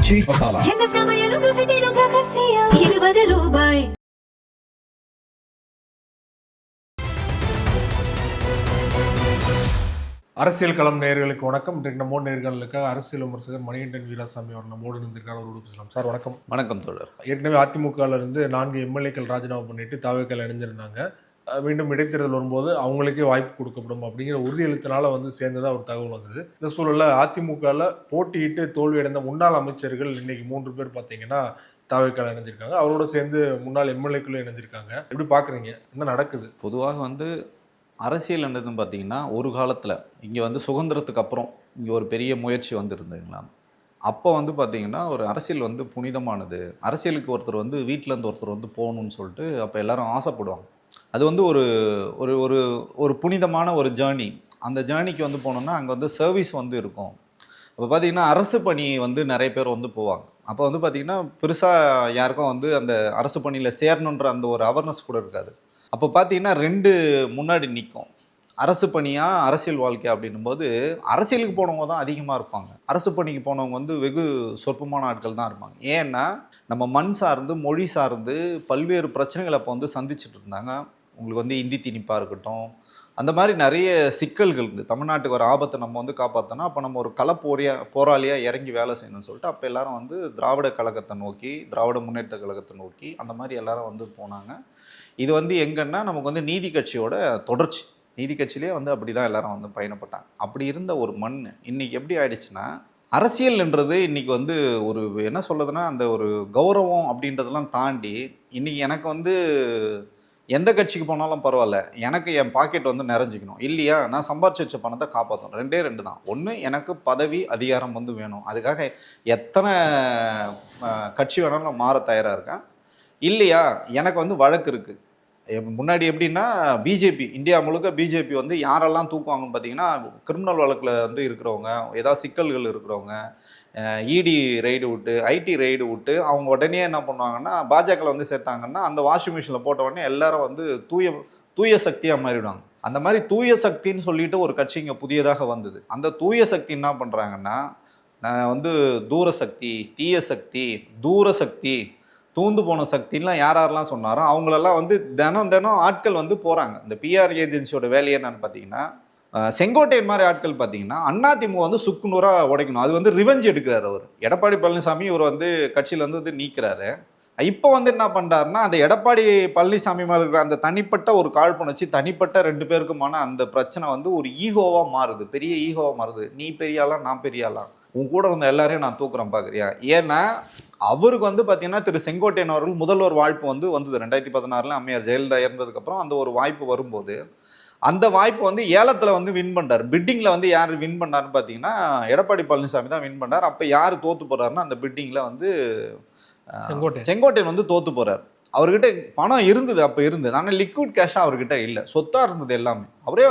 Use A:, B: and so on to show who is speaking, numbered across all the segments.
A: Cheese masala.
B: எந்த சமையலும் ருசி தேடும் ரகசியம். 20 ரூபாய்.
C: அரசியல் களம் நேயர்களுக்கு வணக்கம். இன்றைக்கு நம்மோடு நேர்களுக்காக அரசியல் விமர்சகர் மணிகண்டன் வீராசாமி அவர் நம்மோடு இருந்திருக்கார். அவரோடு பேசலாம். சார் வணக்கம்.
D: வணக்கம் தோழர்.
C: ஏற்கனவே அதிமுகவில் இருந்து 4 எம்எல்ஏக்கள் ராஜினாமா பண்ணிட்டு தாவேக்கால இணைஞ்சிருந்தாங்க. மீண்டும் இடைத்தேர்தல் வரும்போது அவங்களுக்கே வாய்ப்பு கொடுக்கப்படும் அப்படிங்கிற உறுதியளித்தனால சேர்ந்ததாக ஒரு தகவல் வந்தது. இந்த சூழலில் அதிமுகவில் போட்டியிட்டு தோல்வியடைந்த முன்னாள் அமைச்சர்கள் இன்னைக்கு 3 பேர் பார்த்தீங்கன்னா தாவேக்கால இணைஞ்சிருக்காங்க. அவரோட சேர்ந்து முன்னாள் எம்எல்ஏக்களும் இணைஞ்சிருக்காங்க. எப்படி பார்க்குறீங்க? என்ன நடக்குது?
D: பொதுவாக அரசியல் என்னதுன்னு பார்த்தீங்கன்னா, ஒரு காலத்தில் இங்கே சுதந்திரத்துக்கு அப்புறம் இங்கே ஒரு பெரிய முயற்சி இருந்ததுங்களா. அப்போ பார்த்தீங்கன்னா ஒரு அரசியல் புனிதமானது. அரசியலுக்கு ஒருத்தர் வீட்டிலேருந்து ஒருத்தர் போகணும்னு சொல்லிட்டு அப்போ எல்லாரும் ஆசைப்படுவாங்க. அது ஒரு ஒரு ஒரு ஒரு புனிதமான ஒரு ஜேர்னி. அந்த ஜேர்னிக்கு போனோம்னா அங்கே சர்வீஸ் இருக்கும். அப்போ பார்த்தீங்கன்னா அரசு பணி நிறைய பேர் போவாங்க. அப்போ பார்த்தீங்கன்னா பெருசாக யாருக்கும் அந்த அரசு பணியில் சேரணுன்ற அந்த ஒரு அவேர்னஸ் கூட இருக்காது. அப்போ பார்த்தீங்கன்னா 2 முன்னாடி நிற்கும். அரசு பணியா அரசியல் வாழ்க்கை அப்படின்னும் போது அரசியலுக்கு போனவங்க தான் அதிகமாக இருப்பாங்க. அரசு பணிக்கு போனவங்க வெகு சொற்பமான ஆட்கள் தான் இருப்பாங்க. ஏன்னா நம்ம மண் சார்ந்து மொழி சார்ந்து பல்வேறு பிரச்சனைகளை அப்போ சந்திச்சுட்டு இருந்தாங்க. உங்களுக்கு இந்தி திணிப்பாக இருக்கட்டும், அந்த மாதிரி நிறைய சிக்கல்கள் தமிழ்நாட்டுக்கு ஒரு ஆபத்தை நம்ம காப்பாற்றணும். அப்போ நம்ம ஒரு போராளியாக இறங்கி வேலை செய்யணும்னு சொல்லிட்டு அப்போ எல்லாரும் திராவிட கழகத்தை நோக்கி, திராவிட முன்னேற்ற கழகத்தை நோக்கி அந்த மாதிரி எல்லாரும் போனாங்க. இது எங்கன்னா நமக்கு நீதி கட்சியோட தொடர்ச்சி. நீதி கட்சியிலே அப்படி தான் எல்லாரும் பயணப்பட்டாங்க. அப்படி இருந்த ஒரு மண் இன்னைக்கு எப்படி ஆயிடுச்சுன்னா, அரசியல்ன்றது இன்னைக்கு ஒரு என்ன சொல்றதுன்னா அந்த ஒரு கௌரவம் அப்படின்றதெல்லாம் தாண்டி இன்னைக்கு எனக்கு எந்த கட்சிக்கு போனாலும் பரவாயில்ல, எனக்கு என் பாக்கெட் நிறைஞ்சிக்கணும் இல்லையா, நான் சம்பாரிச்சு வச்ச பணத்தை காப்பாற்றணும். 2 தான். ஒன்று, எனக்கு பதவி அதிகாரம் வேணும். அதுக்காக எத்தனை கட்சி வேணாலும் நான் மாற தயாராக இருக்கேன். இல்லையா, எனக்கு வழக்கு இருக்குது. முன்னாடி எப்படின்னா பிஜேபி, இந்தியா முழுக்க பிஜேபி யாரெல்லாம் தூக்குவாங்கன்னு பார்த்தீங்கன்னா, கிரிமினல் வழக்கில் இருக்கிறவங்க, ஏதாவது சிக்கல்கள் இருக்கிறவங்க, இடி ரெய்டு விட்டு, ஐடி ரெய்டு விட்டு அவங்க உடனே என்ன பண்ணுவாங்கன்னா பாஜகவில் சேர்த்தாங்கன்னா அந்த வாஷிங் மிஷினில் போட்ட உடனே எல்லாரும் தூய சக்தியாக மாறிவிடுவாங்க. அந்த மாதிரி தூய சக்தின்னு சொல்லிட்டு ஒரு கட்சி இங்கே புதியதாக வந்தது. அந்த தூய சக்தி என்ன பண்ணுறாங்கன்னா, தூர சக்தி, தீய சக்தி, தூர சக்தி, தூந்து போன சக்தின்லாம் யாரெல்லாம் சொன்னாரோ அவங்களெல்லாம் தினம் ஆட்கள் போகிறாங்க. இந்த பிஆர் ஏஜென்சியோட வேலையை என்னன்னு பார்த்தீங்கன்னா, செங்கோட்டையன் மாதிரி ஆட்கள் பார்த்தீங்கன்னா அதிமுக சுக்குநூறாக உடைக்கணும். அது ரிவெஞ்ச் எடுக்கிறார் அவர். எடப்பாடி பழனிசாமி இவர் கட்சியிலேருந்து நீக்கிறாரு. இப்போ என்ன பண்ணுறாருன்னா, அந்த எடப்பாடி பழனிசாமி மேலே இருக்கிற அந்த தனிப்பட்ட ஒரு காழ்ப்புணர்ச்சி, தனிப்பட்ட 2 பேருக்குமான அந்த பிரச்சனை ஒரு ஈகோவாக மாறுது. பெரிய ஈகோவாக மாறுது. நீ பெரியாளா, நான் பெரியாளா, உன் கூட இருந்த எல்லாரையும் நான் தூக்குறேன் பார்க்குறியா. ஏன்னா அவருக்கு பார்த்தீங்கன்னா திரு செங்கோட்டையன் அவர்கள் முதல்வர் வாய்ப்பு வந்தது 2016 அம்மையார் ஜெயலலிதா இறந்ததுக்கப்புறம் அந்த ஒரு வாய்ப்பு வரும்போது அந்த வாய்ப்பு ஏலத்தில் வின் பண்ணார். பிட்டிங்கில் யார் வின் பண்ணார்னு பார்த்தீங்கன்னா எடப்பாடி பழனிசாமி தான் வின் பண்ணார். அப்போ யார் தோற்று போகிறாருன்னா அந்த பிட்டிங்கில் செங்கோட்டையன் தோற்று போகிறார். அவர்கிட்ட பணம் இருந்தது, அப்போ இருந்தது. ஆனால் லிக்விட் கேஷாக அவர்கிட்ட இல்லை, சொத்தாக இருந்தது எல்லாமே. அவரே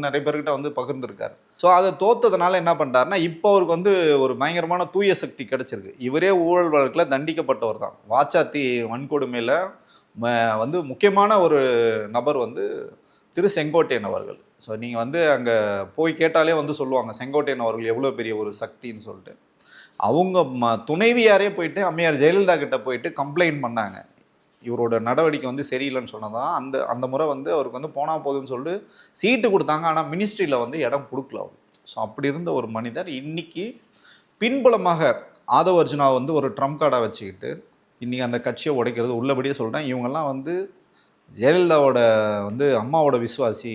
D: நிறைய பேர்கிட்ட பகிர்ந்துருக்காரு. ஸோ அதை தோற்றதுனால என்ன பண்ணுறாருன்னா, இப்போ அவருக்கு ஒரு பயங்கரமான தூய சக்தி கிடச்சிருக்கு. இவரே ஊழல் வழக்கில் தண்டிக்கப்பட்டவர் தான். வாச்சாத்தி வன்கொடுமையில் முக்கியமான ஒரு நபர் திரு செங்கோட்டையன் அவர்கள். ஸோ நீங்கள் அங்கே போய் கேட்டாலே சொல்லுவாங்க செங்கோட்டையன் அவர்கள் எவ்வளோ பெரிய ஒரு சக்தின்னு சொல்லிட்டு. அவங்க துணைவியாரே போயிட்டு அம்மையார் ஜெயலலிதா கிட்ட போயிட்டு கம்ப்ளைண்ட் பண்ணாங்க. இவரோட நடவடிக்கை சரியில்லைன்னு சொன்னதான் அந்த முறை அவருக்கு போனால் போதுன்னு சொல்லிட்டு சீட்டு கொடுத்தாங்க. ஆனால் மினிஸ்ட்ரியில் இடம் கொடுக்கல அவர். ஸோ அப்படி இருந்த ஒரு மனிதர் இன்னைக்கு பின்புலமாக ஆதவ அர்ஜுனா ஒரு ட்ரம்ப் கார்டாக வச்சுக்கிட்டு இன்றைக்கி அந்த கட்சியை உடைக்கிறது. உள்ளபடியே சொல்கிறேன், இவங்கெல்லாம் ஜெயலலிதாவோட அம்மாவோட விசுவாசி,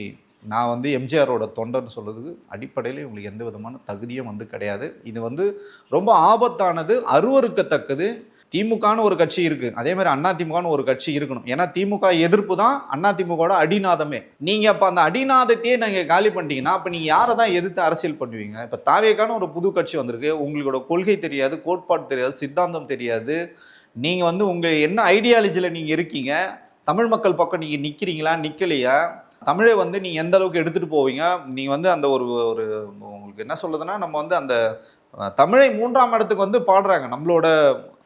D: நான் எம்ஜிஆரோட தொண்டர்னு சொல்கிறதுக்கு அடிப்படையில் இவங்களுக்கு எந்த விதமான தகுதியும் கிடையாது. இது ரொம்ப ஆபத்தானது, அருவருக்கத்தக்கது. திமுகன்னு ஒரு கட்சி இருக்குது, அதே மாதிரி அதிமுகன்னு ஒரு கட்சி இருக்கணும். ஏன்னா திமுக எதிர்ப்பு தான் அதிமுகவோட அடிநாதமே. நீங்கள் அப்போ அந்த அடிநாதத்தையே நீங்கள் காலி பண்ணிட்டீங்கன்னா அப்போ நீங்கள் யாரை தான் எதிர்த்து அரசியல் பண்ணுவீங்க? இப்போ தாவேக்கான ஒரு புது கட்சி வந்திருக்கு. உங்களோட கொள்கை தெரியாது, கோட்பாடு தெரியாது, சித்தாந்தம் தெரியாது. நீங்கள் உங்கள் என்ன ஐடியாலஜியில் நீங்கள் இருக்கீங்க, தமிழ் மக்கள் பக்கம் நீங்கள் நிற்கிறீங்களா நிற்கலையா, தமிழை நீங்கள் எந்த அளவுக்கு எடுத்துகிட்டு போவீங்க, நீங்கள் அந்த ஒரு உங்களுக்கு என்ன சொல்லுதுன்னா, நம்ம அந்த தமிழை 3ஆம் இடத்துக்கு பாடுறாங்க. நம்மளோட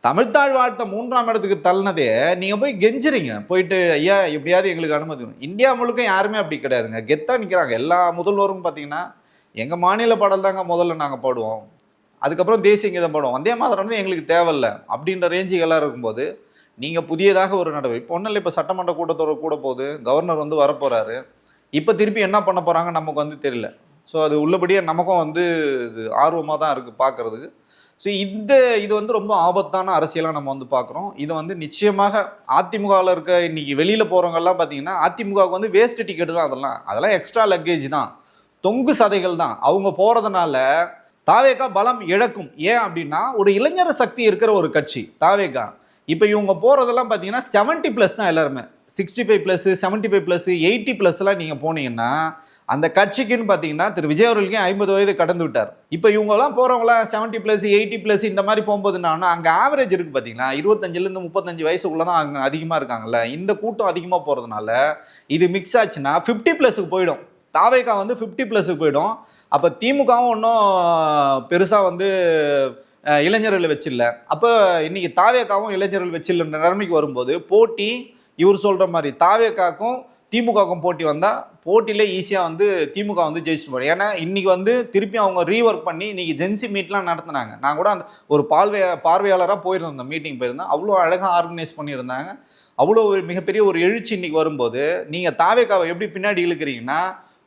D: தமிழ்த்தாழ் வாழ்த்த 3ஆம் இடத்துக்கு தள்ளினதே நீங்கள் போய் கெஞ்சுறீங்க, போயிட்டு ஐயா எப்படியாவது எங்களுக்கு அனுமதி. இந்தியா முழுக்க யாருமே அப்படி கிடையாதுங்க, கெத்தாக நிற்கிறாங்க. எல்லா முதல்வரும் பார்த்தீங்கன்னா எங்கள் மாநில பாடல் தாங்க முதல்ல நாங்கள் பாடுவோம், அதுக்கப்புறம் தேசிய கீதம் போடுவோம், வந்தே மாதரம் வந்து எங்களுக்கு தேவையில்லை அப்படின்ற ரேஞ்சுக்கு எல்லாம் இருக்கும்போது நீங்கள் புதியதாக ஒரு நடவடிக்கை இப்போ ஒன்றும் இல்லை. இப்போ சட்டமன்ற கூட்டத்தோட கூட போகுது, கவர்னர் வந்து வரப்போகிறாரு. இப்போ திருப்பி என்ன பண்ண போகிறாங்க நமக்கு வந்து தெரியல. ஸோ அது உள்ளபடியே நமக்கும் வந்து இது ஆர்வமாக தான் இருக்குது பார்க்குறதுக்கு. ஸோ இது வந்து ரொம்ப ஆபத்தான அரசியலாக நம்ம வந்து பார்க்குறோம். இது வந்து நிச்சயமாக அதிமுகவில் இருக்க இன்னைக்கு வெளியில் போகிறவங்கெல்லாம் பார்த்தீங்கன்னா அதிமுகவுக்கு வந்து வேஸ்ட் டிக்கெட்டு தான். அதெல்லாம் எக்ஸ்ட்ரா லக்கேஜ் தான், தொங்கு சதைகள் தான். அவங்க போகிறதுனால தாவேகா பலம் இழக்கும். ஏன் அப்படின்னா ஒரு இளைஞர் சக்தி இருக்கிற ஒரு கட்சி தாவேகா. இப்போ இவங்க போகிறதெல்லாம் பார்த்தீங்கன்னா 70+ தான் எல்லாருமே. 65+, 75+, 80+லாம் நீங்கள் போனீங்கன்னா அந்த கட்சிக்குன்னு பார்த்தீங்கன்னா திரு விஜய் அவர்களுக்கே 50 வயது கடந்து விட்டார். இப்போ இவங்கெல்லாம் போகிறவங்களாம் 70+, 80+ இந்த மாதிரி போகும்போதுன்னா அங்கே ஆவரேஜ் இருக்குது பார்த்தீங்களா, 25லேருந்து 35 வயசுக்குள்ளே தான் அங்கே அதிகமாக இருக்காங்கல்ல. இந்த கூட்டம் அதிகமாக போகிறதுனால இது மிக்ஸ் ஆச்சுன்னா 50+க்கு போயிடும். தாவேகா வந்து 50+க்கு போயிடும். அப்போ திமுகவும் ஒன்றும் பெருசாக வந்து இளைஞர்கள் வச்சில்ல. அப்போ இன்னைக்கு தாவேகாவும் இளைஞர்கள் வச்சில்ல நிலைமைக்கு வரும்போது போட்டி இவர் சொல்கிற மாதிரி தாவேகாக்கும் திமுகவுக்கும் போட்டி வந்தால் போட்டியிலே ஈஸியாக வந்து திமுக வந்து ஜெயிச்சுட்டு போகிறேன். ஏன்னா இன்றைக்கி வந்து திருப்பி அவங்க ரீஒர்க் பண்ணி இன்றைக்கி ஜென்சி மீட்லாம் நடத்தினாங்க. நான் கூட அந்த ஒரு பார்வையாளராக போயிருந்தேன், அந்த மீட்டிங் போயிருந்தேன். அவ்வளோ அழகாக ஆர்கனைஸ் பண்ணியிருந்தாங்க. அவ்வளோ ஒரு மிகப்பெரிய ஒரு எழுச்சி இன்றைக்கி வரும்போது நீங்கள் தாவேகாவை எப்படி பின்னாடி இழுக்கிறீங்கன்னா,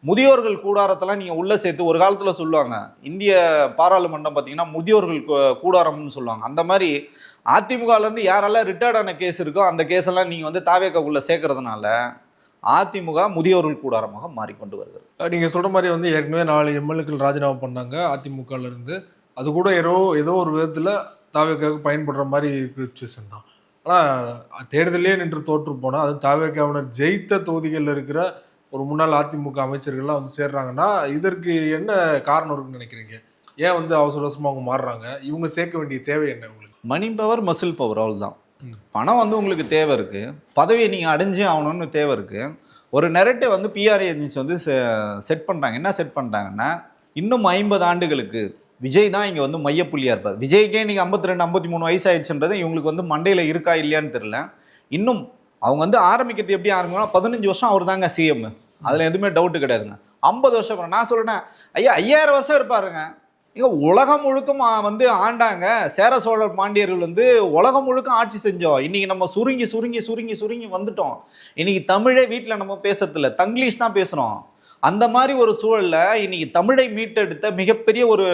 D: முதியோர்கள் கூடாரத்தெல்லாம் நீங்கள் உள்ளே சேர்த்து ஒரு காலத்தில் சொல்லுவாங்க, இந்திய பாராளுமன்றம் பார்த்தீங்கன்னா முதியோர்கள் கூடாரம்னு சொல்லுவாங்க. அந்த மாதிரி அதிமுகலேருந்து யாரெல்லாம் ரிட்டையர்டான கேஸ் இருக்கோ அந்த கேஸெல்லாம் நீங்கள் வந்து தாவேகாவுக்குள்ளே சேர்க்கறதுனால அதிமுக முதியோர்கள் கூடாரமாக மாறிக்கொண்டு வருகிறது.
C: நீங்கள் சொல்கிற மாதிரி வந்து ஏற்கனவே 4 எம்எல்ஏக்கள் ராஜினாமா பண்ணாங்க அதிமுகலேருந்து. அது கூட ஏதோ ஒரு விதத்தில் தாவேகாவுக்கு பயன்படுற மாதிரி இருக்கிற சுச்சுவேஷன் தான். ஆனால் தேர்தலே நின்று தோற்று போனால் அதுவும் தாவேகாவினர் ஜெயித்த தொகுதிகளில் இருக்கிற ஒரு முன்னாள் அதிமுக அமைச்சர்கள்லாம் வந்து சேர்றாங்கன்னா இதற்கு என்ன காரணம் இருக்குன்னு நினைக்கிறீங்க? ஏன் வந்து அவசர அவசரமாக அவங்க மாறுறாங்க? இவங்க சேர்க்க வேண்டிய தேவை என்ன உங்களுக்கு?
D: மணி பவர், மசில் பவர், அவ்வளோதான். பணம் வந்து உங்களுக்கு தேவை இருக்குது, பதவியை நீங்கள் அடைஞ்சே ஆகணும்னு தேவை இருக்குது. ஒரு நெரட்டிவ் வந்து பிஆர் ஏஜென்சி வந்து செட் பண்ணுறாங்க. என்ன செட் பண்ணுறாங்கன்னா, இன்னும் 50 ஆண்டுகளுக்கு விஜய் தான் இங்கே வந்து மையப்புள்ளியாக இருப்பார். விஜய்க்கே நீங்கள் 52, 53 வயசு ஆயிடுச்சுன்றது இவங்களுக்கு வந்து மண்டையில் இருக்கா இல்லையான்னு தெரியல. இன்னும் அவங்க வந்து ஆரம்பிக்கிறது எப்படி ஆரம்பிக்கணும், 15 வருஷம் அவர் தாங்க சிஎம், அதில் எதுவுமே டவுட்டு கிடையாதுங்க. 50 வருஷம் அப்புறம் நான் சொல்கிறேன், ஐயா 5000 வருஷம் இருப்பாருங்க. இங்கே உலகம் முழுக்க வந்து ஆண்டாங்க. சேர சோழர் பாண்டியர்கள் வந்து உலகம் முழுக்க ஆட்சி செஞ்சோம். இன்றைக்கி நம்ம சுருங்கி சுருங்கி சுருங்கி சுருங்கி வந்துட்டோம். இன்றைக்கி தமிழே வீட்டில் நம்ம பேசுறதில்ல, தங்கிலீஷ் தான் பேசுகிறோம். அந்த மாதிரி ஒரு சூழலில் இன்றைக்கி தமிழை மீட்டெடுத்த மிகப்பெரிய ஒரு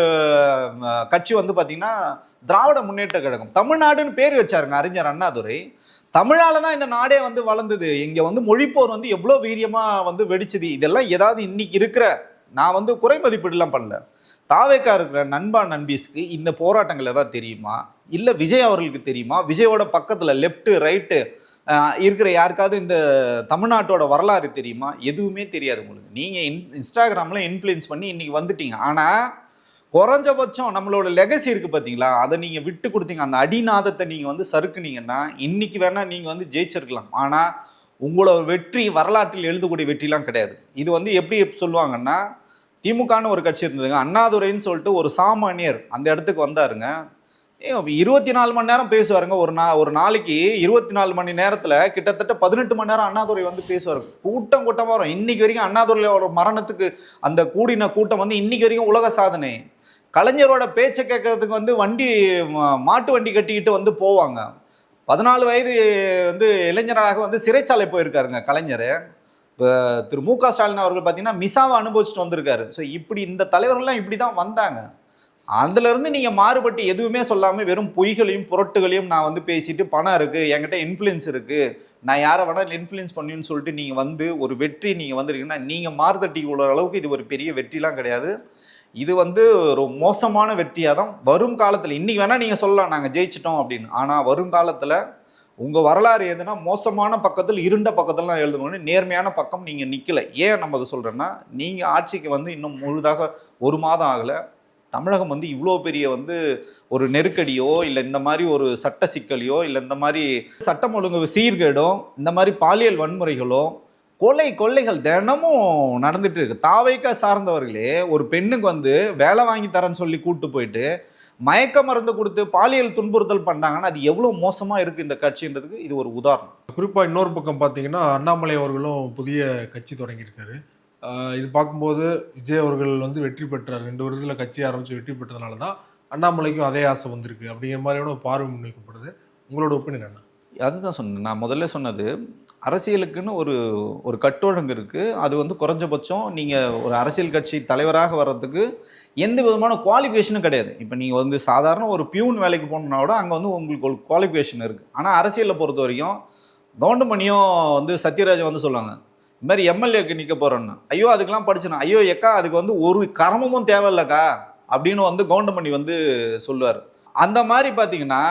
D: கட்சி வந்து பார்த்திங்கன்னா திராவிட முன்னேற்ற கழகம். தமிழ்நாடுன்னு பேர் வச்சாருங்க அறிஞர் அண்ணாதுரை. தமிழால தான் இந்த நாடே வந்து வளர்ந்தது. இங்கே வந்து மொழிப்போர் வந்து எவ்வளோ வீரியமாக வந்து வெடிச்சுது. இதெல்லாம் ஏதாவது இன்னைக்கு இருக்கிற, நான் வந்து குறை மதிப்பீடுலாம் பண்ணல, தாவேக்கா இருக்கிற நண்பா நண்பீஸ்க்கு இந்த போராட்டங்கள் ஏதாவது தெரியுமா, இல்லை விஜய் அவர்களுக்கு தெரியுமா, விஜயோட பக்கத்தில் லெஃப்ட்டு ரைட்டு இருக்கிற யாருக்காவது இந்த தமிழ்நாட்டோட வரலாறு தெரியுமா? எதுவுமே தெரியாது உங்களுக்கு. நீங்கள் இன்ஸ்டாகிராமில் இன்ஃப்ளூயன்ஸ் பண்ணி இன்றைக்கி வந்துட்டீங்க. ஆனால் குறைஞ்சபட்சம் நம்மளோட லெகசி இருக்குது பார்த்தீங்களா, அதை நீங்கள் விட்டு கொடுத்தீங்க. அந்த அடிநாதத்தை நீங்கள் வந்து சறுக்குனீங்கன்னா இன்றைக்கி வேணால் நீங்கள் வந்து ஜெயிச்சிருக்கலாம். ஆனால் உங்களோட வெற்றி வரலாற்றில் எழுதக்கூடிய வெற்றிலாம் கிடையாது. இது வந்து எப்படி சொல்லுவாங்கன்னா, திமுகன்னு ஒரு கட்சி இருந்ததுங்க, அண்ணாதுரைன்னு சொல்லிட்டு ஒரு சாமானியர் அந்த இடத்துக்கு வந்தாருங்க. 24 மணி நேரம் பேசுவாருங்க. ஒரு நாளைக்கு 24 மணி நேரத்தில் கிட்டத்தட்ட 18 மணி நேரம் அண்ணாதுரை வந்து பேசுவார். கூட்டமாக வரும். இன்னைக்கு வரைக்கும் அண்ணாதுரையோட மரணத்துக்கு அந்த கூடின கூட்டம் வந்து இன்னைக்கு வரைக்கும் உலக சாதனை. கலைஞரோட பேச்சை கேட்கறதுக்கு வந்து மாட்டு வண்டி கட்டிக்கிட்டு வந்து போவாங்க. 14 வயது வந்து இளைஞராக வந்து சிறைச்சாலை போயிருக்காருங்க கலைஞர். இப்போ திரு மு.க. ஸ்டாலின் அவர்கள் பார்த்தீங்கன்னா மிசாவை அனுபவிச்சுட்டு வந்திருக்காரு. ஸோ இப்படி இந்த தலைவர்கள்லாம் இப்படி தான் வந்தாங்க. அதுலேருந்து நீங்கள் மாறுபட்டு எதுவுமே சொல்லாமல் வெறும் பொய்களையும் புரட்டுகளையும் நான் வந்து பேசிட்டு பணம் இருக்குது, என்கிட்ட இன்ஃப்ளூயன்ஸ் இருக்குது, நான் யாரை வேணாலும் இன்ஃப்ளூயன்ஸ் பண்ணுன்னு சொல்லிட்டு நீங்கள் வந்து ஒரு வெற்றி நீங்கள் வந்துருக்கீங்கன்னா நீங்கள் மாறுதட்டி உள்ள அளவுக்கு இது ஒரு பெரிய வெற்றிலாம் கிடையாது. இது வந்து ஒரு மோசமான வெற்றியாக தான் வரும் காலத்தில். இன்றைக்கி வேணால் நீங்கள் சொல்லலாம் நாங்கள் ஜெயிச்சிட்டோம் அப்படின்னு. ஆனால் வரும் காலத்தில் உங்கள் வரலாறு எதுனா மோசமான பக்கத்தில் இருண்ட பக்கத்துலாம் எழுதணும்னு நேர்மையான பக்கம் நீங்கள் நிற்கலை. ஏன் நம்ம அதை சொல்கிறேன்னா, நீங்கள் ஆட்சிக்கு வந்து இன்னும் முழுதாக 1 மாதம் ஆகலை. தமிழகம் வந்து இவ்வளோ பெரிய வந்து ஒரு நெருக்கடியோ இல்லை இந்த மாதிரி ஒரு சட்ட சிக்கலையோ இல்லை இந்த மாதிரி சட்டம் ஒழுங்கு சீர்கேடோ இந்த மாதிரி பாலியல் வன்முறைகளோ கொள்ளைகள் தினமும் நடந்துட்டு இருக்கு. தாவேக்கா சார்ந்தவர்களே ஒரு பெண்ணுக்கு வந்து வேலை வாங்கி தரேன்னு சொல்லி கூப்பிட்டு போயிட்டு மயக்க மருந்து கொடுத்து பாலியல் துன்புறுத்தல் பண்ணாங்கன்னா அது எவ்வளோ மோசமாக இருக்குது இந்த கட்சின்றதுக்கு இது ஒரு உதாரணம்.
C: குறிப்பாக இன்னொரு பக்கம் பார்த்தீங்கன்னா அண்ணாமலை அவர்களும் புதிய கட்சி தொடங்கியிருக்காரு. இது பார்க்கும்போது விஜய் அவர்கள் வந்து வெற்றி பெற்றார். 2 வருடத்தில் கட்சி ஆரம்பித்து வெற்றி பெற்றதுனால தான் அண்ணாமலைக்கும் அதே ஆசை வந்திருக்கு அப்படிங்கிற மாதிரியான ஒரு பார்வை முன்வைக்கப்படுது. உங்களோட ஒப்பீனியன் என்ன?
D: அதுதான் சொன்னேன், நான் முதல்ல சொன்னது, அரசியலுக்குன்னு ஒரு ஒரு கட்டொழுங்கு இருக்குது. அது வந்து குறைஞ்சபட்சம் நீங்கள் ஒரு அரசியல் கட்சி தலைவராக வர்றதுக்கு எந்த விதமான குவாலிஃபிகேஷனும் கிடையாது. இப்போ நீங்கள் வந்து சாதாரண ஒரு பியூன் வேலைக்கு போகணுன்னா கூட அங்கே வந்து உங்களுக்கு ஒரு குவாலிஃபிகேஷன் இருக்குது. ஆனால் அரசியலில் பொறுத்த வரைக்கும் கவுண்டமணியும் வந்து சத்யராஜன் வந்து சொல்லுவாங்க, இந்த மாதிரி எம்எல்ஏக்கு நிற்க போகிறேன்னு. ஐயோ அதுக்கெல்லாம் படிச்சுனா, ஐயோ எக்கா அதுக்கு வந்து ஒரு கர்மமும் தேவையில்லக்கா அப்படின்னு வந்து கவுண்டமணி வந்து சொல்லுவார். அந்த மாதிரி பார்த்தீங்கன்னா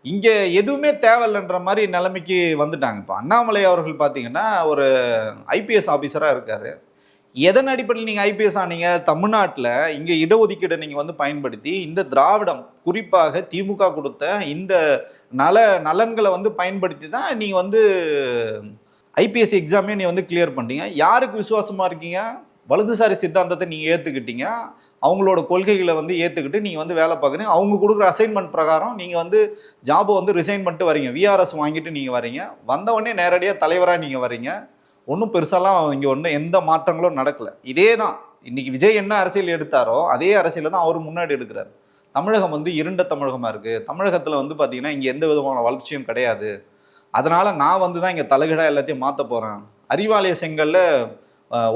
D: இங்கே எதுவுமே தேவையில்லைன்ற மாதிரி நிலைமைக்கு வந்துட்டாங்க. இப்போ அண்ணாமலை அவர்கள் பார்த்தீங்கன்னா ஒரு ஐபிஎஸ் ஆஃபீஸராக இருக்கார். எதன் அடிப்படையில் நீங்கள் ஐபிஎஸ் ஆனீங்க? தமிழ்நாட்டில் இங்கே இடஒதுக்கீடை நீங்கள் வந்து பயன்படுத்தி இந்த திராவிடம் குறிப்பாக திமுக கொடுத்த இந்த நலன்களை வந்து பயன்படுத்தி தான் நீங்கள் வந்து ஐபிஎஸ் எக்ஸாமே நீ வந்து கிளியர் பண்ணிட்டீங்க. யாருக்கு விசுவாசமாக இருக்கீங்க? வலதுசாரி சித்தாந்தத்தை நீங்கள் ஏற்றுக்கிட்டீங்க, அவங்களோட கொள்கைகளை வந்து ஏற்றுக்கிட்டு நீங்கள் வந்து வேலை பார்க்குறீங்க. அவங்க கொடுக்குற அசைன்மெண்ட் பிரகாரம் நீங்கள் வந்து ஜாபை வந்து ரிசைன் பண்ணிட்டு வரீங்க, விஆர்எஸ் வாங்கிட்டு நீங்கள் வரீங்க. வந்தவொடனே நேரடியாக தலைவராக நீங்கள் வரீங்க. ஒன்றும் பெருசாலாம் இங்கே ஒன்றும் எந்த மாற்றங்களும் நடக்கலை. இதே தான் இன்றைக்கி விஜய் என்ன அரசியல் எடுத்தாரோ அதே அரசியலை தான் அவர் முன்னாடி எடுக்கிறார். தமிழகம் வந்து இருண்ட தமிழகமாக இருக்குது. தமிழகத்தில் வந்து பார்த்திங்கன்னா இங்கே எந்த விதமான வளர்ச்சியும் கிடையாது. அதனால் நான் வந்து தான் இங்கே தலைகீழாக எல்லாத்தையும் மாற்ற போகிறேன். அறிவாலய செங்கலில்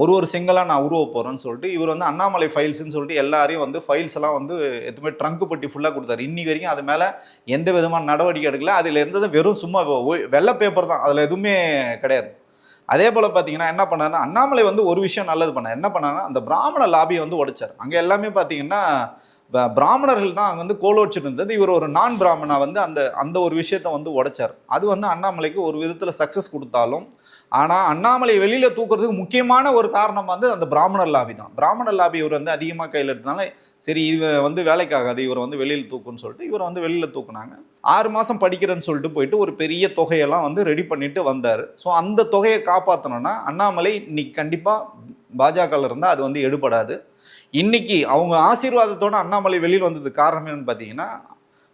D: ஒரு செங்கலாக நான் உருவ போகிறேன்னு சொல்லிட்டு இவர் வந்து அண்ணாமலை ஃபைல்ஸ்ன்னு சொல்லிட்டு எல்லாரையும் வந்து ஃபைல்ஸ் எல்லாம் வந்து எதுவுமே ட்ரங்கு பட்டி ஃபுல்லாக கொடுத்தாரு. இன்னி வரைக்கும் அது மேலே எந்த விதமான நடவடிக்கை எடுக்கல. அதில் இருந்தது வெறும் சும்மா வெள்ளை பேப்பர் தான், அதில் எதுவுமே கிடையாது. அதே போல் பார்த்தீங்கன்னா என்ன பண்ணாருன்னா, அண்ணாமலை வந்து ஒரு விஷயம் நல்லது பண்ணார். என்ன பண்ணாருன்னா, அந்த பிராமண லாபியை வந்து உடைச்சார். அங்கே எல்லாமே பார்த்தீங்கன்னா பிராமணர்கள் தான் அங்கே வந்து கோலோச்சிட்டு இருந்தது. இவர் ஒரு நான் பிராமணா வந்து அந்த ஒரு விஷயத்த வந்து உடைச்சார். அது வந்து அண்ணாமலைக்கு ஒரு விதத்தில் சக்ஸஸ் கொடுத்தாலும், ஆனால் அண்ணாமலை வெளியில் தூக்குறதுக்கு முக்கியமான ஒரு காரணம் வந்து அந்த பிராமணர் லாபி தான். பிராமணர் லாபி இவர் வந்து அதிகமாக கையில் எடுத்தனால சரி இது வந்து வேலைக்காகாது, இவர் வந்து வெளியில் தூக்குன்னு சொல்லிட்டு இவர் வந்து வெளியில் தூக்குனாங்க. 6 மாதம் படிக்கிறேன்னு சொல்லிட்டு போயிட்டு ஒரு பெரிய தொகையெல்லாம் வந்து ரெடி பண்ணிட்டு வந்தார். ஸோ அந்த தொகையை காப்பாற்றணும்னா அண்ணாமலை இன்னைக்கு கண்டிப்பாக பாஜகவில் இருந்தால் அது வந்து எடுபடாது. இன்னைக்கு அவங்க ஆசீர்வாதத்தோட அண்ணாமலை வெளியில் வந்ததுக்கு காரணம் என்னன்னு பார்த்தீங்கன்னா,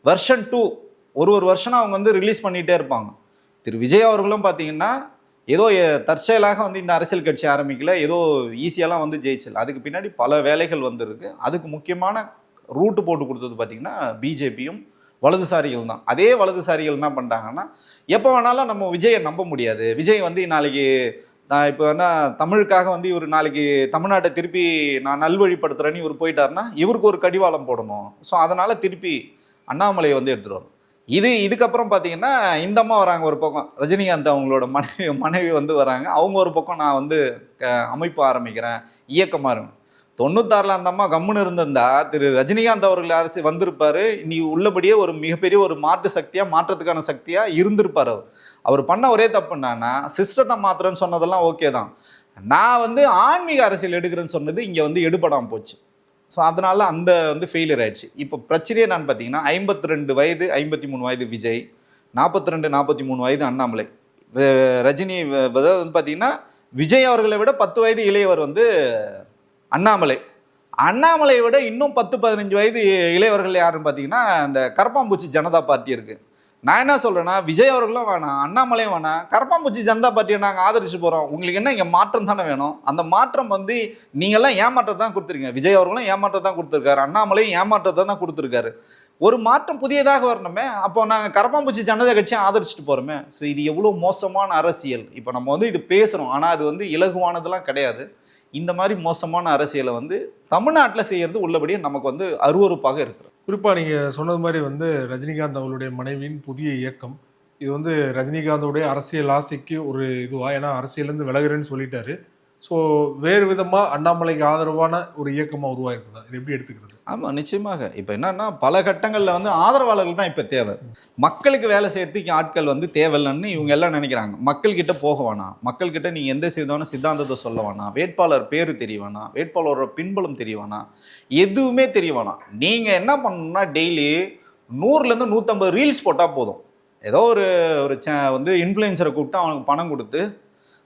D: வெர்ஷன் 2 ஒரு வருஷம் அவங்க வந்து ரிலீஸ் பண்ணிகிட்டே இருப்பாங்க. திரு விஜய் அவர்களும் பார்த்தீங்கன்னா ஏதோ தற்செயலாக வந்து இந்த அரசியல் கட்சி ஆரம்பிக்கல, ஏதோ ஈஸியாலாம் வந்து ஜெயிச்சல். அதுக்கு பின்னாடி பல வேலைகள் வந்துருக்கு. அதுக்கு முக்கியமான ரூட்டு போட்டு கொடுத்தது பார்த்திங்கன்னா பிஜேபியும் வலதுசாரிகள் தான். அதே வலதுசாரிகள் என்ன பண்ணிட்டாங்கன்னா, எப்போ வேணாலும் நம்ம விஜயை நம்ப முடியாது. விஜய் வந்து நாளைக்கு நான் இப்போ என்ன தமிழுக்காக வந்து இவர் நாளைக்கு தமிழ்நாட்டை திருப்பி நான் நல்வழிப்படுத்துகிறேன்னு இவர் போயிட்டாருன்னா இவருக்கு ஒரு கடிவாளம் போடணும். ஸோ அதனால் திருப்பி அண்ணாமலையை வந்து எடுத்துகிட்டு வரணும். இதுக்கப்புறம் பார்த்தீங்கன்னா இந்த அம்மா வராங்க ஒரு பக்கம், ரஜினிகாந்த் அவங்களோட மனைவி வந்து வராங்க. அவங்க ஒரு பக்கம் நான் வந்து அமைப்பு ஆரம்பிக்கிறேன், இயக்கமாக இருக்கும். 96 அந்த அம்மா கம்முன்னு இருந்திருந்தா திரு ரஜினிகாந்த் அவர்கள் அரசு வந்திருப்பாரு. நீ உள்ளபடியே ஒரு மிகப்பெரிய ஒரு மாற்று சக்தியாக, மாற்றத்துக்கான சக்தியாக இருந்திருப்பார். அவர் பண்ண ஒரே தப்புன்னா சிஸ்டத்தை மாத்திரன்னு சொன்னதெல்லாம் ஓகே தான். நான் வந்து ஆன்மீக அரசியல் எடுக்கிறேன்னு சொன்னது இங்கே வந்து எடுபடாமல் போச்சு. ஸோ அதனால் அந்த வந்து ஃபெயிலியர் ஆயிடுச்சு. இப்போ பிரச்சனையே நான் பார்த்தீங்கன்னா 52 வயது 53 வயது விஜய், 42 43 வயது அண்ணாமலை. ரஜினி வந்து பார்த்தீங்கன்னா விஜய் அவர்களை விட 10 வயது இளையவர் வந்து அண்ணாமலையை விட இன்னும் 10-15 வயது இளையவர்கள் யாருன்னு பார்த்தீங்கன்னா இந்த கரப்பாம்பூச்சி ஜனதா பார்ட்டி இருக்குது. நான் என்ன சொல்கிறேன்னா, விஜய் அவர்களும் வேணாம், அண்ணாமலையும் வேணாம், கரப்பாம்பூச்சி ஜனதா பார்ட்டியை நாங்கள் ஆதரிச்சு போகிறோம். உங்களுக்கு என்ன இங்கே மாற்றம் தானே வேணும். அந்த மாற்றம் வந்து நீங்கள்லாம் ஏமாற்றத்தை தான் கொடுத்துருங்க. விஜய் அவர்களும் ஏமாற்றத்தை தான் கொடுத்துருக்காரு, அண்ணாமலையும் ஏமாற்றத்தை தான் கொடுத்துருக்காரு. ஒரு மாற்றம் புதியதாக வரணுமே. அப்போ நாங்கள் கரப்பாம்பூச்சி ஜனதா கட்சியை ஆதரிச்சுட்டு போகிறோமே. ஸோ இது எவ்வளோ மோசமான அரசியல். இப்போ நம்ம வந்து இது பேசுகிறோம், ஆனால் அது வந்து இலகுவானதெல்லாம் கிடையாது. இந்த மாதிரி மோசமான அரசியலை வந்து தமிழ்நாட்டில் செய்கிறது உள்ளபடியே நமக்கு வந்து அருவருப்பாக இருக்கிறது.
C: குறிப்பாக நீங்கள் சொன்னது மாதிரி வந்து ரஜினிகாந்த் அவருடைய மனைவியின் புதிய இயக்கம், இது வந்து ரஜினிகாந்தோடைய அரசியல் ஆசைக்கு ஒரு இதுவா, ஏன்னா அரசியலேருந்து விலகுறேன்னு சொல்லிட்டாரு. ஸோ வேறு விதமாக அண்ணாமலைக்கு ஆதரவான ஒரு இயக்கமாக உருவாயிருக்குதா, இது எப்படி எடுத்துக்கிறது?
D: ஆமாம், நிச்சயமாக. இப்போ என்னன்னா பல கட்டங்களில் வந்து ஆதரவாளர்கள் தான் இப்போ தேவை. மக்களுக்கு வேலை செய்யறதுக்கு ஆட்கள் வந்து தேவையில்லைன்னு இவங்க எல்லாம் நினைக்கிறாங்க. மக்கள்கிட்ட போக வேணாம், மக்கள்கிட்ட நீங்கள் எந்த விதமான சித்தாந்தத்தை சொல்ல வேணாம், வேட்பாளர் பேர் தெரிய வேணாம், வேட்பாளரோட பின்புலம் தெரிய வேணாம், எதுவுமே தெரிய வேணாம். நீங்கள் என்ன பண்ணணும்னா டெய்லி 100லேருந்து 150 ரீல்ஸ் போட்டால் போதும். ஏதோ ஒரு வந்து இன்ஃப்ளூயன்சரை கூப்பிட்டு அவனுக்கு பணம் கொடுத்து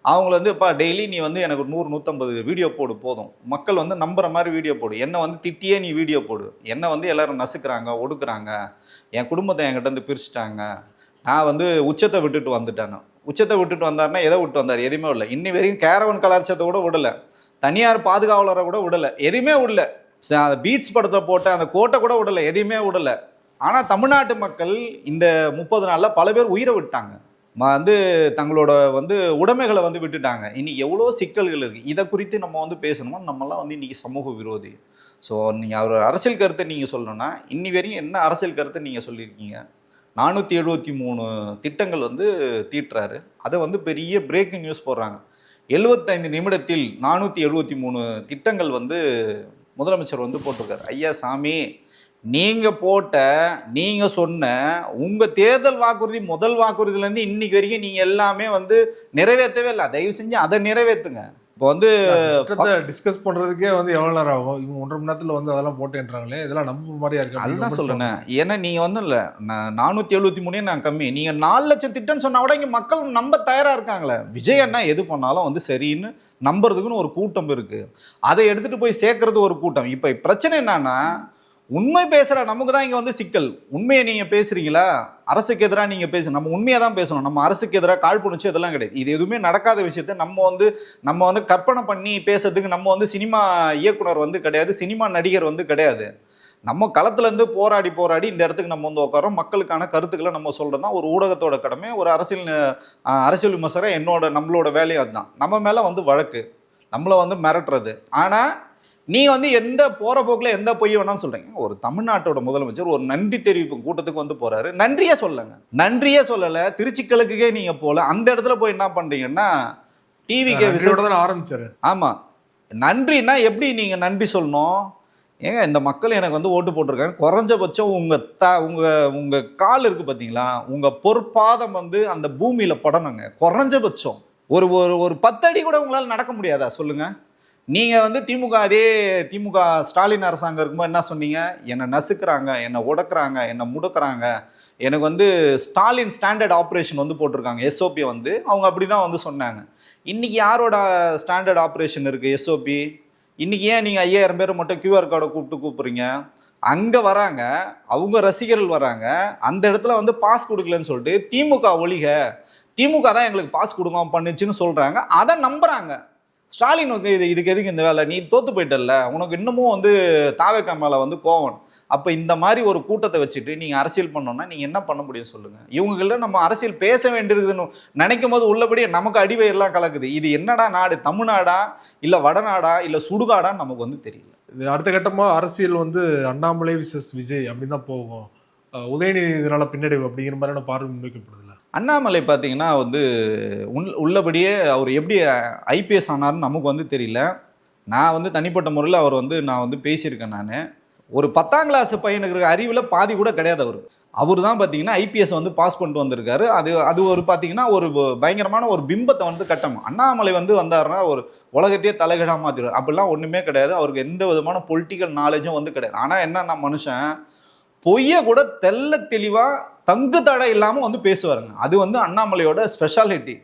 D: அவங்கள வந்து இப்போ டெய்லி நீ வந்து எனக்கு 100-150 வீடியோ போடு போதும், மக்கள் வந்து நம்புற மாதிரி வீடியோ போடு, என்னை வந்து திட்டியே நீ வீடியோ போடு, என்னை வந்து எல்லாரும் நசுக்கிறாங்க, ஒடுக்குறாங்க, என் குடும்பத்தை என்கிட்ட இருந்து பிரிச்சுட்டாங்க, நான் வந்து உச்சத்தை விட்டுட்டு வந்துட்டேன். உச்சத்தை விட்டுட்டு வந்தாருன்னா எதை விட்டு வந்தார்? எதுவுமே விடல. இன்னி வரைக்கும் கேரவன் கலாச்சாரத்தை கூட விடலை, தனியார் பாதுகாவலரை கூட விடலை, எதுவுமே விடல. பீட்ஸ் படத்தை போட்ட அந்த கோட்டை கூட விடலை, எதையுமே விடலை. ஆனால் தமிழ்நாட்டு மக்கள் இந்த 30 நாளில் பல பேர் உயிரை விட்டாங்க, வந்து தங்களோட வந்து உடைமைகளை வந்து விட்டுட்டாங்க. இன்னைக்கு எவ்வளோ சிக்கல்கள் இருக்குது. இதை குறித்து நம்ம வந்து பேசணுமா? நம்மலாம் வந்து இன்றைக்கி சமூக விரோதி. ஸோ நீங்கள் அவர் அரசியல் கருத்தை நீங்கள் சொல்லணும்னா இன்னி வரையும் என்ன அரசியல் கருத்தை நீங்கள் சொல்லியிருக்கீங்க? 473 திட்டங்கள் வந்து தீட்டுறாரு. அதை வந்து பெரிய பிரேக்கிங் நியூஸ் போடுறாங்க. 75 நிமிடத்தில் 473 திட்டங்கள் வந்து முதலமைச்சர் வந்து போட்டிருக்காரு. ஐயா சாமி, நீங்கள் சொன்ன உங்கள் தேர்தல் வாக்குறுதி, முதல் வாக்குறுதியிலேருந்து இன்னைக்கு வரைக்கும் நீங்கள் எல்லாமே வந்து நிறைவேற்றவே இல்லை. தயவு செஞ்சு அதை நிறைவேற்றுங்க. இப்போ வந்து
C: டிஸ்கஸ் பண்ணுறதுக்கே வந்து எவ்வளோ நேரம் ஆகும்? இவங்க 1.5 மணி நேரத்தில் வந்து அதெல்லாம் போட்டேன்றாங்களே, இதெல்லாம் நம்ப மாதிரியா இருக்கு.
D: அதுதான் சொல்கிறேன். ஏன்னா நீங்கள் வந்து இல்லை 473 நான் கம்மி, நீங்கள் 4 லட்சம் திட்டம்னு சொன்னால் கூட இங்கே மக்கள் நம்ப தயாராக இருக்காங்களே. விஜய் அண்ணா எது பண்ணாலும் வந்து சரின்னு நம்புறதுக்குன்னு ஒரு கூட்டம் இருக்குது. அதை எடுத்துகிட்டு போய் சேர்க்கறது ஒரு கூட்டம். இப்போ பிரச்சனை என்னன்னா, உண்மை பேசுகிற நமக்கு தான் இங்கே வந்து சிக்கல். உண்மையை நீங்கள் பேசுகிறீங்களா, அரசுக்கு எதிராக நீங்கள் நம்ம உண்மையை தான் பேசணும். நம்ம அரசுக்கு எதிராக காழ்ப்புணர்ச்சி இதெல்லாம் கிடையாது. இது எதுவுமே நடக்காத விஷயத்த நம்ம வந்து கற்பனை பண்ணி பேசுறதுக்கு நம்ம வந்து சினிமா இயக்குனர் வந்து கிடையாது, சினிமா நடிகர் வந்து கிடையாது. நம்ம களத்துலேருந்து போராடி இந்த இடத்துக்கு நம்ம வந்து உட்காரோம். மக்களுக்கான கருத்துக்களை நம்ம சொல்கிறது தான் ஒரு ஊடகத்தோட கடமை. ஒரு அரசியல் விமர்சகர் நம்மளோட வேலையும் அதுதான். நம்ம மேலே வந்து வழக்கு, நம்மளை வந்து மிரட்டுறது. ஆனால் நீங்கள் வந்து எந்த போகிற போக்கில் எந்த பொய் வேணாம்னு சொல்கிறீங்க. ஒரு தமிழ்நாட்டோட முதலமைச்சர் ஒரு நன்றி தெரிவிப்பு கூட்டத்துக்கு வந்து போகிறாரு. நன்றியே சொல்லலை. திருச்சி கிழக்குக்கே நீங்கள் போகல. அந்த இடத்துல போய் என்ன பண்ணுறீங்கன்னா டிவிக்கே விசேஷம்
C: ஆரம்பிச்சாரு.
D: ஆமாம், நன்றின்னா எப்படி நீங்கள் நன்றி சொல்லணும்? ஏங்க, இந்த மக்கள் எனக்கு வந்து ஓட்டு போட்டிருக்காங்க. குறைஞ்சபட்சம் உங்கள் கால் இருக்குது பார்த்தீங்களா, உங்கள் பொற்பாதம் வந்து அந்த பூமியில் படணுங்க. குறைஞ்சபட்சம் ஒரு 10 அடி கூட உங்களால் நடக்க முடியாதா சொல்லுங்கள்? நீங்கள் வந்து திமுக ஸ்டாலின் அரசாங்கம் இருக்கும்போது என்ன சொன்னீங்க? என்னை நசுக்கிறாங்க, என்னை உடக்குறாங்க, என்னை முடக்குறாங்க. எனக்கு வந்து ஸ்டாலின் ஸ்டாண்டர்ட் ஆப்ரேஷன் வந்து போட்டிருக்காங்க, எஸ்ஓபி வந்து. அவங்க அப்படி தான் வந்து சொன்னாங்க. இன்றைக்கி யாரோட ஸ்டாண்டர்ட் ஆப்ரேஷன் இருக்குது எஸ்ஓபி? இன்றைக்கி ஏன் நீங்கள் 5000 பேர் மட்டும் QR கார்டை கூப்பிட்றீங்க? அங்கே வராங்க, அவங்க ரசிகர்கள் வராங்க, அந்த இடத்துல வந்து பாஸ் கொடுக்கலன்னு சொல்லிட்டு திமுக ஒழிக, திமுக தான் எங்களுக்கு பாஸ் கொடுங்க பண்ணுச்சுன்னு சொல்கிறாங்க. அதை நம்புகிறாங்க. ஸ்டாலின் இதுக்கு எதுக்கு இந்த வேலை? நீ தோத்து போயிட்டல, உனக்கு இன்னமும் வந்து தாவேக்கா மேலே வந்து கோவம். அப்போ இந்த மாதிரி ஒரு கூட்டத்தை வச்சுட்டு நீங்கள் அரசியல் பண்ணோன்னா நீங்கள் என்ன பண்ண முடியும் சொல்லுங்கள்? இவங்கள்ட்ட நம்ம அரசியல் பேச வேண்டியிருக்குதுன்னு நினைக்கும் போது உள்ளபடியே நமக்கு அடிவயிரெலாம் கலக்குது. இது என்னடா நாடு? தமிழ்நாடா இல்லை வடநாடா இல்லை சுடுகாடான்னு நமக்கு வந்து தெரியல.
C: இது அடுத்த கட்டமாக அரசியல் வந்து அண்ணாமலை விசஸ் விஜய் அப்படின்னு தான் போகும். உதயநிதி இதனால பின்னடைவு அப்படிங்கிற மாதிரியான பார்வை முன்வைக்கப்படுது.
D: அண்ணாமலை பார்த்தீங்கன்னா வந்து உள்ளபடியே அவர் எப்படி ஐபிஎஸ் ஆனார்னு நமக்கு வந்து தெரியல. நான் வந்து தனிப்பட்ட முறையில் அவர் வந்து நான் வந்து பேசியிருக்கேன். நான் ஒரு 10ஆம் கிளாஸ் பையனுக்கு அறிவில் பாதி கூட கிடையாது. அவர் தான் பார்த்தீங்கன்னா ஐபிஎஸ் வந்து பாஸ் பண்ணிட்டு வந்திருக்காரு. அது ஒரு பார்த்தீங்கன்னா ஒரு பயங்கரமான ஒரு பிம்பத்தை வந்து கட்டணும். அண்ணாமலை வந்து வந்தாருன்னா ஒரு உலகத்தையே தலைகீழாக மாற்றிடுவார். அப்படிலாம் ஒன்றுமே கிடையாது. அவருக்கு எந்த விதமான பொலிட்டிக்கல் நாலேஜும் வந்து கிடையாது. ஆனால் என்னன்னா, மனுஷன் பொய்யை கூட தெல்ல தெளிவாக தங்கு தடை இல்லாமல் வந்து பேசுவாருங்க. அது வந்து அண்ணாமலையோட ஸ்பெஷாலிட்டி.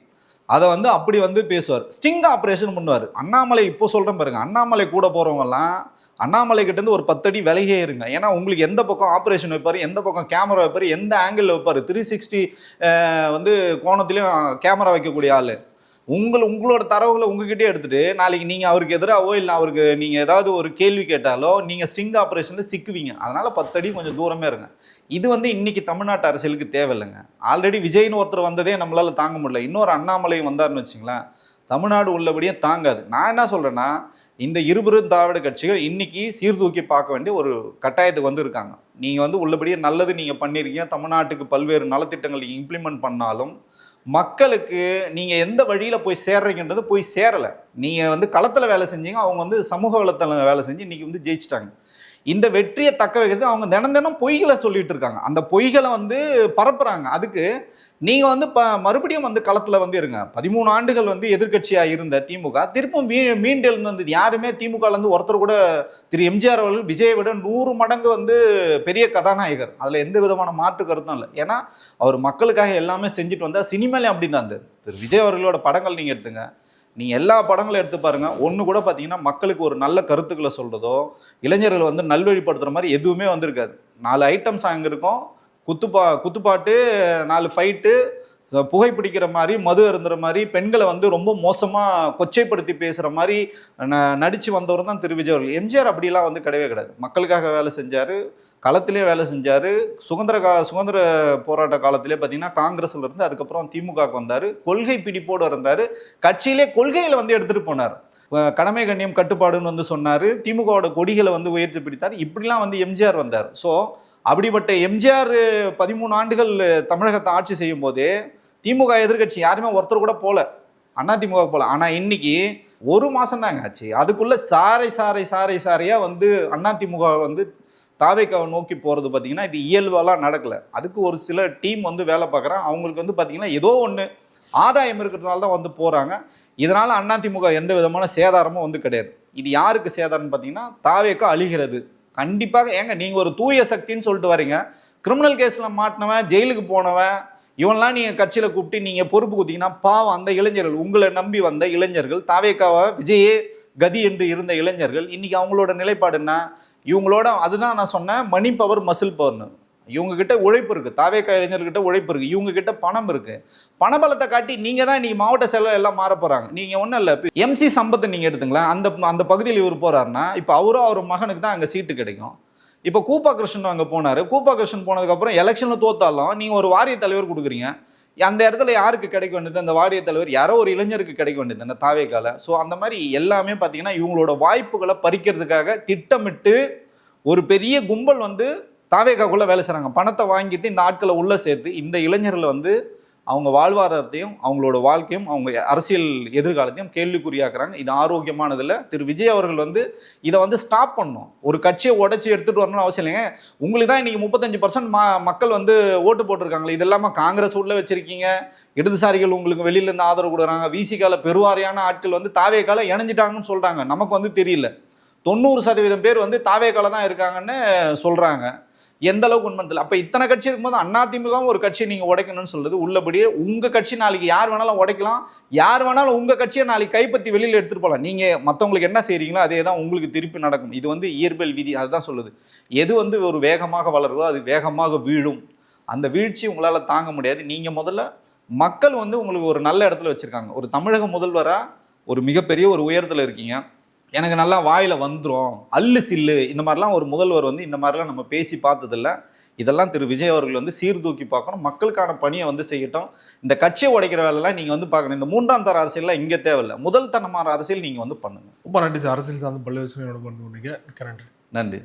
D: அதை வந்து அப்படி வந்து பேசுவார். ஸ்டிங் ஆப்ரேஷன் பண்ணுவார். அண்ணாமலை இப்போ சொல்கிறேன் பாருங்க, அண்ணாமலை கூட போகிறவங்கலாம் அண்ணாமலை கிட்டேருந்து ஒரு 10 அடி விலகியே இருங்க. ஏன்னா உங்களுக்கு எந்த பக்கம் ஆப்ரேஷன் வைப்பார், எந்த பக்கம் கேமரா வைப்பார், எந்த ஆங்கிளில் வைப்பார், 360 வந்து கோணத்துலேயும் கேமரா வைக்கக்கூடிய ஆள். உங்களோட தரவுகளை உங்ககிட்டே எடுத்துகிட்டு நாளைக்கு நீங்கள் அவருக்கு எதிராகவோ இல்லை அவருக்கு நீங்கள் ஏதாவது ஒரு கேள்வி கேட்டாலோ நீங்கள் ஸ்டிங் ஆப்ரேஷனில் சிக்குவீங்க. அதனால் 10 அடி கொஞ்சம் தூரமே இருங்க. இது வந்து இன்றைக்கி தமிழ்நாட்டு அரசியலுக்கு தேவையில்லைங்க. ஆல்ரெடி விஜய்னு ஒருத்தர் வந்ததே நம்மளால் தாங்க முடியல. இன்னொரு அண்ணாமலையும் வந்தார்னு வச்சிங்களேன், தமிழ்நாடு உள்ளபடியே தாங்காது. நான் என்ன சொல்கிறேன்னா, இந்த இருபெரும் திராவிட கட்சிகள் இன்றைக்கி சீர்தூக்கி பார்க்க வேண்டிய ஒரு கட்டாயத்துக்கு வந்து இருக்காங்க. நீங்கள் வந்து உள்ளபடியே நல்லது நீங்கள் பண்ணியிருக்கீங்க, தமிழ்நாட்டுக்கு பல்வேறு நலத்திட்டங்கள் நீங்கள் இம்ப்ளிமெண்ட் பண்ணாலும் மக்களுக்கு நீங்கள் எந்த வழியில் போய் சேர்றீங்கன்றது போய் சேரலை. நீங்கள் வந்து களத்தில் வேலை செஞ்சீங்க, அவங்க வந்து சமூக வலைத்தளத்தில் வேலை செஞ்சு இன்றைக்கி வந்து ஜெயிச்சிட்டாங்க. இந்த வெற்றியை தக்க வைக்கிறது அவங்க தினம் பொய்களை சொல்லிட்டு இருக்காங்க. அந்த பொய்களை வந்து பரப்புகிறாங்க. அதுக்கு நீங்கள் வந்து மறுபடியும் வந்து களத்தில் வந்து இருங்க. 13 ஆண்டுகள் வந்து எதிர்கட்சியாக இருந்த திமுக திருப்பும் மீண்டெழுந்து வந்தது. யாருமே திமுகலேருந்து ஒருத்தர் கூட திரு எம்ஜிஆர் அவர்கள் விஜயை விட 100 மடங்கு வந்து பெரிய கதாநாயகர். அதில் எந்த விதமான மாற்று கருத்தும் இல்லை. ஏன்னா அவர் மக்களுக்காக எல்லாமே செஞ்சுட்டு வந்தால். சினிமாலையும் அப்படி தான் இருந்தது. திரு விஜய் அவர்களோட படங்கள் நீங்கள் எடுத்துங்க, நீங்கள் எல்லா படங்களும் எடுத்து பாருங்கள், ஒன்று கூட பார்த்தீங்கன்னா மக்களுக்கு ஒரு நல்ல கருத்துக்களை சொல்கிறதோ இளைஞர்கள் வந்து நல்வழிப்படுத்துகிற மாதிரி எதுவுமே வந்திருக்காது. 4 ஐட்டம் சாங் இருக்கும், குத்துப்பாட்டு, 4 ஃபைட்டு, புகைப்பிடிக்கிற மாதிரி, மது அருந்துற மாதிரி, பெண்களை வந்து ரொம்ப மோசமாக கொச்சைப்படுத்தி பேசுகிற மாதிரி நடித்து வந்தவர் தான் திரு விஜய் அவர்கள். எம்ஜிஆர் அப்படிலாம் வந்து கிடையவே கிடையாது. மக்களுக்காக வேலை செஞ்சார், களத்திலே வேலை செஞ்சார். சுதந்திர போராட்ட காலத்திலே பார்த்தீங்கன்னா காங்கிரஸ்ல இருந்து அதுக்கப்புறம் திமுகவுக்கு வந்தார். கொள்கை பிடிப்போடு இருந்தார். கட்சியிலே கொள்கைகளை வந்து எடுத்துகிட்டு போனார். கடமை கண்ணியம் கட்டுப்பாடுன்னு வந்து சொன்னார். திமுகவோட கொடிகளை வந்து உயர்த்தி பிடித்தார். இப்படிலாம் வந்து எம்ஜிஆர் வந்தார். ஸோ அப்படிப்பட்ட எம்ஜிஆர் 13 ஆண்டுகள் தமிழகத்தை ஆட்சி செய்யும் போதே திமுக எதிர்கட்சி யாருமே ஒருத்தர் கூட போல, அதிமுக போல. ஆனால் இன்னைக்கு 1 மாசம் தாங்க ஆச்சு, அதுக்குள்ள சாரையா வந்து அதிமுக வந்து தாவேக்காவை நோக்கி போறது பார்த்தீங்கன்னா இது இயல்பாலாம் நடக்கல. அதுக்கு ஒரு சில டீம் வந்து வேலை பார்க்குறாங்க. அவங்களுக்கு வந்து பார்த்தீங்கன்னா ஏதோ ஒன்று ஆதாயம் இருக்கிறதுனால தான் வந்து போறாங்க. இதனால அதிமுக எந்த விதமான சேதாரமும் வந்து கிடையாது. இது யாருக்கு சேதாரம்னு பார்த்தீங்கன்னா தாவேக்கா அழிகிறது கண்டிப்பாக. ஏங்க நீங்க ஒரு தூய சக்தின்னு சொல்லிட்டு வரீங்க, கிரிமினல் கேஸ்ல மாட்டினவன், ஜெயிலுக்கு போனவன், இவன்லாம் நீங்க கட்சியில கூப்பிட்டு நீங்க பொறுப்பு கொடுத்தீங்கன்னா பாவம் அந்த இளைஞர்கள், உங்களை நம்பி வந்த இளைஞர்கள், தாவேக்காவை விஜயே கதி என்று இருந்த இளைஞர்கள், இன்னைக்கு அவங்களோட நிலைப்பாடு என்ன? இவங்களோட அதுதான் நான் சொன்னேன், மணி பவர் மசில் பவர்னு. இவங்க கிட்ட உழைப்பு இருக்கு, தாவேக்கா இளைஞர்கிட்ட உழைப்பு இருக்கு, இவங்க கிட்ட பணம் இருக்கு. பணபலத்தை காட்டி நீங்க தான் இன்னைக்கு மாவட்ட செயலர் எல்லாம் மாற போறாங்க. நீங்க ஒன்றும் இல்லை, எம்சி சம்பத்தை நீங்க எடுத்துங்களேன். அந்த பகுதியில் இவர் போறாருன்னா இப்போ அவரும் அவர் மகனுக்கு தான் அங்கே சீட்டு கிடைக்கும். இப்போ கூப்பா கிருஷ்ணன் அங்கே போனாரு. கூப்பா கிருஷ்ணன் போனதுக்கப்புறம் எலெக்ஷன்ல தோத்தாலும் நீங்க ஒரு வாரிய தலைவர் கொடுக்குறீங்க. அந்த இடத்துல யாருக்கு கிடைக்க வேண்டியது? அந்த வாரிய தலைவர் யாரோ ஒரு இளைஞருக்கு கிடைக்க வேண்டியது அந்த தாவேக்கால. ஸோ அந்த மாதிரி எல்லாமே பார்த்தீங்கன்னா இவங்களோட வாய்ப்புகளை பறிக்கிறதுக்காக திட்டமிட்டு ஒரு பெரிய கும்பல் வந்து தாவேக்காக்குள்ள வேலை செய்கிறாங்க. பணத்தை வாங்கிட்டு இந்த ஆட்களை உள்ள சேர்த்து இந்த இளைஞர்களை வந்து அவங்க வாழ்வாதாரத்தையும் அவங்களோட வாழ்க்கையும் அவங்க அரசியல் எதிர்காலத்தையும் கேள்விக்குறியாக்குறாங்க. இது ஆரோக்கியமானதில்லை. திரு விஜய் அவர்கள் வந்து இதை வந்து ஸ்டாப் பண்ணணும். ஒரு கட்சியை உடைச்சி எடுத்துகிட்டு வரணும்னு அவசியம் இல்லைங்க. உங்களுக்கு தான் இன்றைக்கி 35% மக்கள் வந்து ஓட்டு போட்டிருக்காங்களே. இது இல்லாமல் காங்கிரஸ் உள்ள வச்சிருக்கீங்க, இடதுசாரிகள் உங்களுக்கு வெளியிலேருந்து ஆதரவு கொடுக்குறாங்க, விசிகால பெருவாரியான ஆட்கள் வந்து தாவேக்கால இணைஞ்சிட்டாங்கன்னு சொல்கிறாங்க. நமக்கு வந்து தெரியல. 90% பேர் வந்து தாவேக்கால தான் இருக்காங்கன்னு சொல்கிறாங்க. எந்த அளவுக்கு உண்மை தெரியல. அப்போ இத்தனை கட்சி இருக்கும்போது அதிமுகவும் ஒரு கட்சியை நீங்கள் உடைக்கணும்னு சொல்றது உள்ளபடியே உங்கள் கட்சி நாளைக்கு யார் வேணாலும் உடைக்கலாம், யார் வேணாலும் உங்கள் கட்சியை நாளைக்கு கைப்பற்றி வெளியில் எடுத்துகிட்டு போகலாம். நீங்கள் மற்றவங்களுக்கு என்ன செய்கிறீங்களோ அதே தான் உங்களுக்கு திருப்பி நடக்கும். இது வந்து இயற்பியல் விதி, அதுதான் சொல்லுது. எது வந்து ஒரு வேகமாக வளருதோ அது வேகமாக வீழும். அந்த வீழ்ச்சி உங்களால் தாங்க முடியாது. நீங்கள் முதல்ல மக்கள் வந்து உங்களுக்கு ஒரு நல்ல இடத்துல வச்சுருக்காங்க. ஒரு தமிழக முதல்வராக ஒரு மிகப்பெரிய ஒரு உயரத்தில் இருக்கீங்க. எனக்கு நல்லா வாயில் வந்துடும், அல்லு சில்லு, இந்த மாதிரிலாம் ஒரு முதல்வர் வந்து இந்த மாதிரிலாம் நம்ம பேசி பார்த்ததில்ல. இதெல்லாம் திரு விஜய் அவர்கள் வந்து சீர்தூக்கி பார்க்கணும். மக்களுக்கான பணியை வந்து செய்யட்டும். இந்த கட்சியை உடைக்கிற வேலைலாம் நீங்கள் வந்து பார்க்கணும். இந்த 3ஆம் தர அரசியல்லாம் இங்கே தேவையில்லை. முதல் தரமான அரசியல் நீங்கள் வந்து பண்ணுங்க.
C: ரொம்ப நன்றி சார். அரசியல் சார்ந்த பல விஷயம் நன்றி.
D: நன்றி.